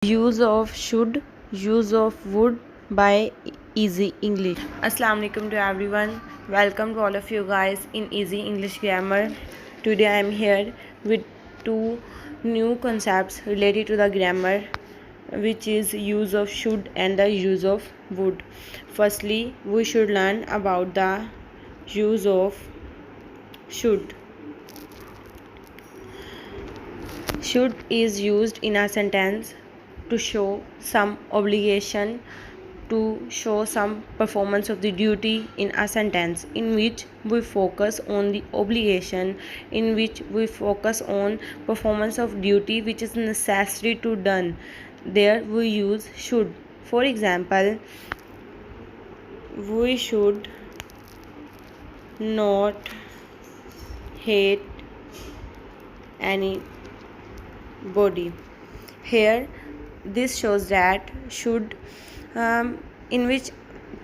Use of should, use of would by Easy English. Assalamu alaikum to everyone. Welcome to all of you guys in Easy English Grammar. Today I am here with two new concepts related to the grammar, which is use of should and the use of would. Firstly, we should learn about the use of should. Should is used in a sentence to show some obligation, to show some performance of the duty in a sentence, in which we focus on the obligation, in which we focus on performance of duty which is necessary to done. There we use should. For example, we should not hate anybody. Here this shows that should, in which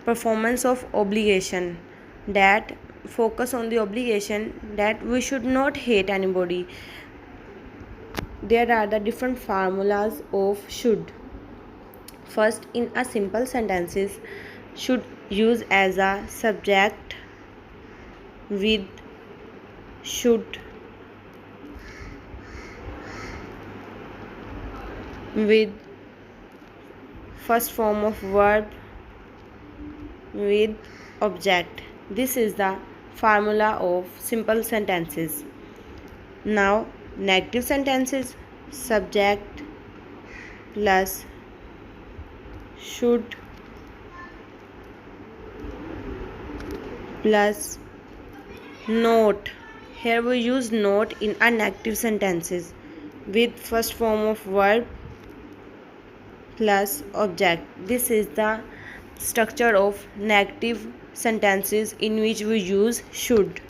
performance of obligation, that focus on the obligation, that we should not hate anybody. There are the different formulas of should. First, in a simple sentences, should use as a subject with should, with first form of verb with object. This is the formula of simple sentences. Now, negative sentences, subject plus should plus not. Here we use not in a negative sentences with first form of verb plus object. This is the structure of negative sentences in which we use should.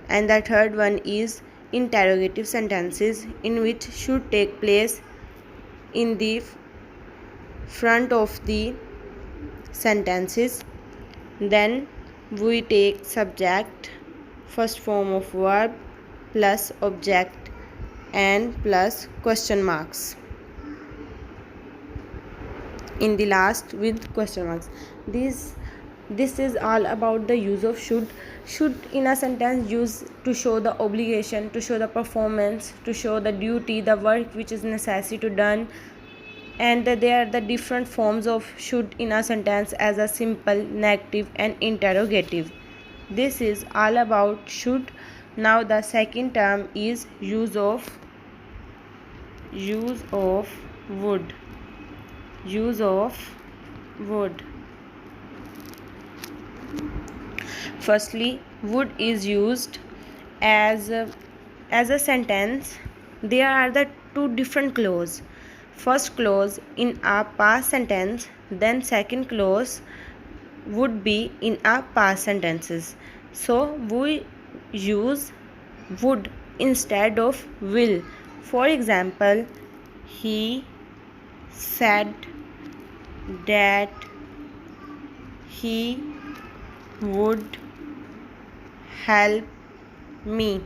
And the third one is interrogative sentences, in which should take place in the front of the sentences. Then we take subject, first form of verb plus object and plus question marks in the last with question marks. This is all about the use of should. Should in a sentence used to show the obligation, to show the performance, to show the duty, the work which is necessary to done. And there are the different forms of should in a sentence as a simple, negative and interrogative. This is all about should. Now the second term is use of would. Use of would. Firstly, would is used as a sentence. There are the two different clause. First clause in a past sentence, then second clause would be in a past sentences. So we use would instead of will. For example, he said that he would help me.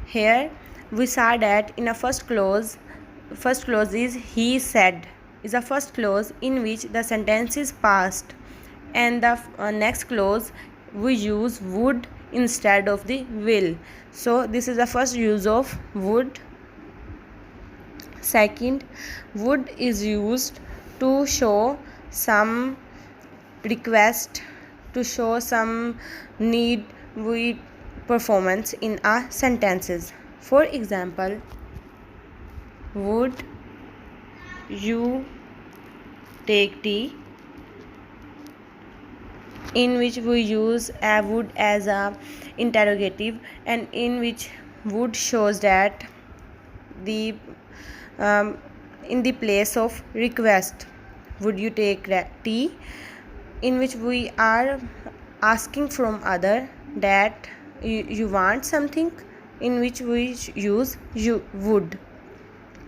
Here we saw that in a first clause is he said, is a first clause in which the sentence is past, and the next clause we use would instead of the will. So this is the first use of would. Second, would is used to show some request, to show some need with performance in a sentences. For example, would you take tea, in which we use a would as a interrogative, and in which would shows that the in the place of request, would you take tea, in which we are asking from other that you want something, in which we use you would.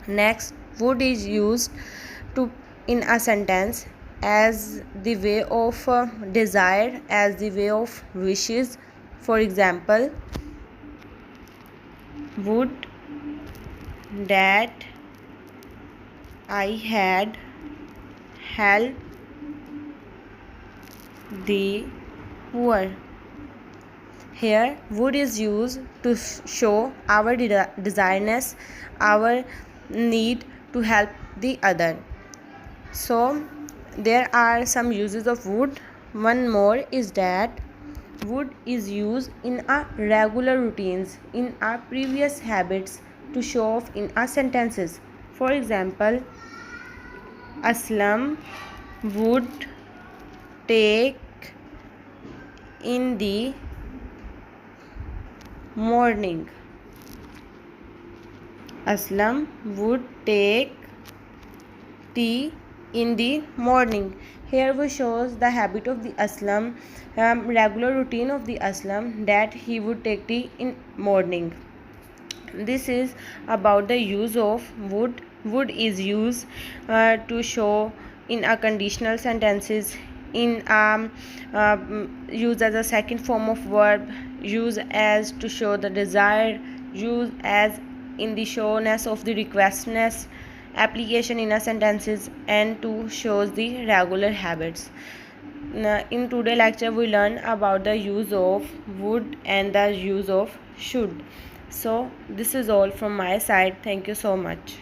Next, would is used to in a sentence as the way of desire, as the way of wishes. For example, would that I had helped the poor. Here, would is used to show our desiredness, our need to help the other. So, there are some uses of would. One more is that would is used in our regular routines, in our previous habits to show off in our sentences. For example, Aslam would take in the morning. Aslam would take tea in the morning. Here we shows the habit of the Aslam, regular routine of the Aslam, that he would take tea in morning. This is about the use of would. Would is used to show in a conditional sentences, in use as a second form of verb, use as to show the desire, use as in the showness of the requestness, application in a sentences, and to shows the regular habits. In today lecture we learn about the use of would and the use of should. So this is all from my side. Thank you so much.